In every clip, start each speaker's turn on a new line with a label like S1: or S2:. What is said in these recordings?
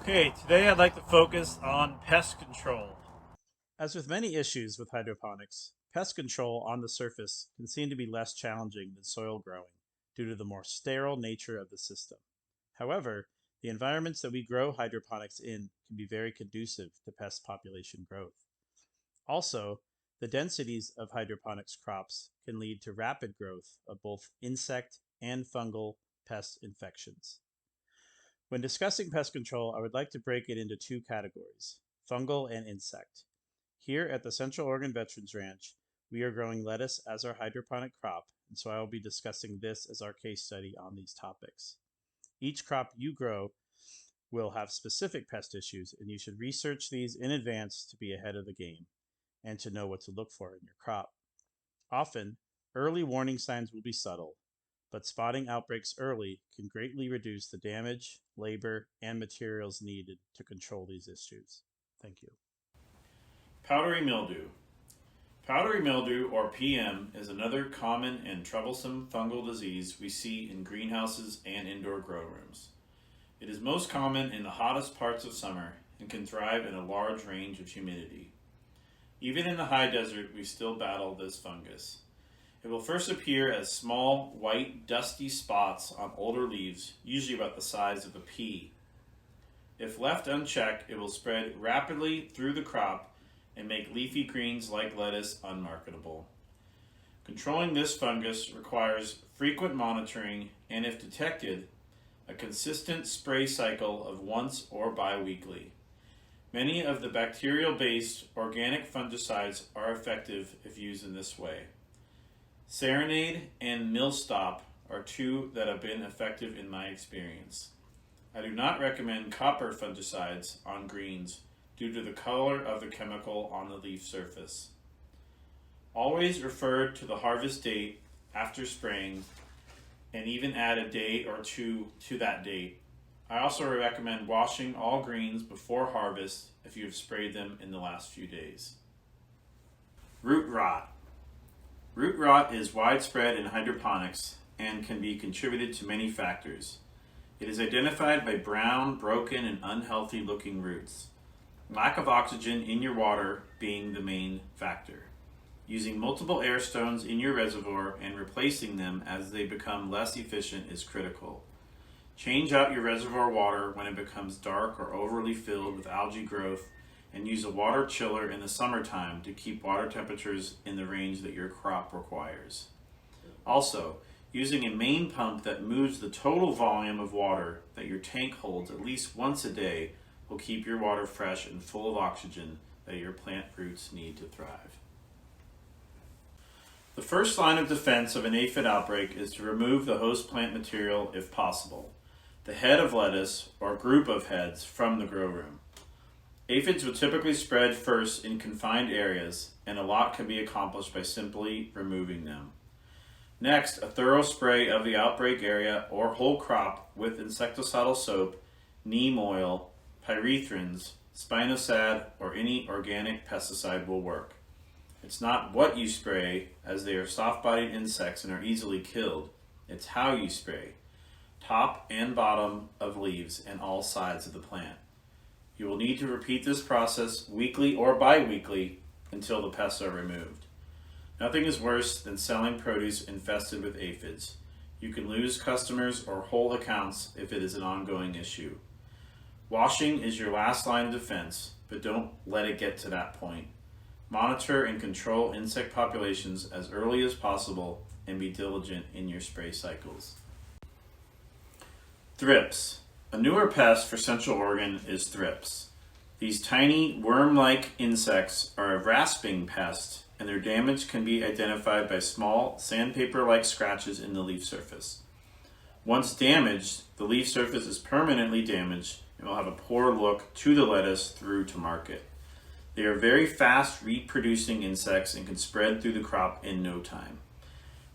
S1: Okay, today I'd like to focus on pest control. As with many issues with hydroponics, pest control on the surface can seem to be less challenging than soil growing due to the more sterile nature of the system. However, the environments that we grow hydroponics in can be very conducive to pest population growth. Also, the densities of hydroponics crops can lead to rapid growth of both insect and fungal pest infections. When discussing pest control, I would like to break it into two categories, fungal and insect. Here at the Central Oregon Veterans Ranch, we are growing lettuce as our hydroponic crop, and so I will be discussing this as our case study on these topics. Each crop you grow will have specific pest issues, and you should research these in advance to be ahead of the game and to know what to look for in your crop. Often, early warning signs will be subtle, but spotting outbreaks early can greatly reduce the damage, labor, and materials needed to control these issues. Thank you.
S2: Powdery mildew. Powdery mildew, or PM, is another common and troublesome fungal disease we see in greenhouses and indoor grow rooms. It is most common in the hottest parts of summer and can thrive in a large range of humidity. Even in the high desert, we still battle this fungus. It will first appear as small, white, dusty spots on older leaves, usually about the size of a pea. If left unchecked, it will spread rapidly through the crop and make leafy greens like lettuce unmarketable. Controlling this fungus requires frequent monitoring and, if detected, a consistent spray cycle of once or bi-weekly. Many of the bacterial-based organic fungicides are effective if used in this way. Serenade and Millstop are two that have been effective in my experience. I do not recommend copper fungicides on greens due to the color of the chemical on the leaf surface. Always refer to the harvest date after spraying and even add a day or two to that date. I also recommend washing all greens before harvest if you have sprayed them in the last few days. Root rot. Root rot is widespread in hydroponics and can be contributed to many factors. It is identified by brown, broken, and unhealthy looking roots. Lack of oxygen in your water being the main factor. Using multiple air stones in your reservoir and replacing them as they become less efficient is critical. Change out your reservoir water when it becomes dark or overly filled with algae growth, and use a water chiller in the summertime to keep water temperatures in the range that your crop requires. Also, using a main pump that moves the total volume of water that your tank holds at least once a day will keep your water fresh and full of oxygen that your plant roots need to thrive. The first line of defense of an aphid outbreak is to remove the host plant material if possible, the head of lettuce or group of heads from the grow room. Aphids will typically spread first in confined areas, and a lot can be accomplished by simply removing them. Next, a thorough spray of the outbreak area or whole crop with insecticidal soap, neem oil, pyrethrins, spinosad, or any organic pesticide will work. It's not what you spray, as they are soft-bodied insects and are easily killed. It's how you spray, top and bottom of leaves and all sides of the plant. You will need to repeat this process weekly or bi-weekly until the pests are removed. Nothing is worse than selling produce infested with aphids. You can lose customers or whole accounts if it is an ongoing issue. Washing is your last line of defense, but don't let it get to that point. Monitor and control insect populations as early as possible and be diligent in your spray cycles. Thrips. A newer pest for Central Oregon is thrips. These tiny worm-like insects are a rasping pest, and their damage can be identified by small sandpaper-like scratches in the leaf surface. Once damaged, the leaf surface is permanently damaged and will have a poor look to the lettuce through to market. They are very fast reproducing insects and can spread through the crop in no time.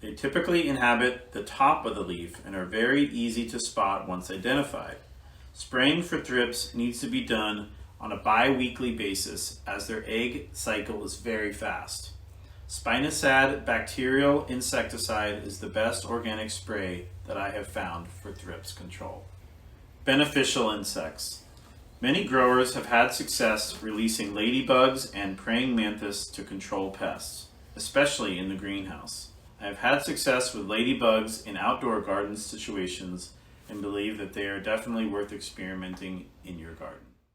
S2: They typically inhabit the top of the leaf and are very easy to spot once identified. Spraying for thrips needs to be done on a bi-weekly basis as their egg cycle is very fast. Spinosad bacterial insecticide is the best organic spray that I have found for thrips control. Beneficial insects. Many growers have had success releasing ladybugs and praying mantis to control pests, especially in the greenhouse. I have had success with ladybugs in outdoor garden situations and believe that they are definitely worth experimenting in your garden.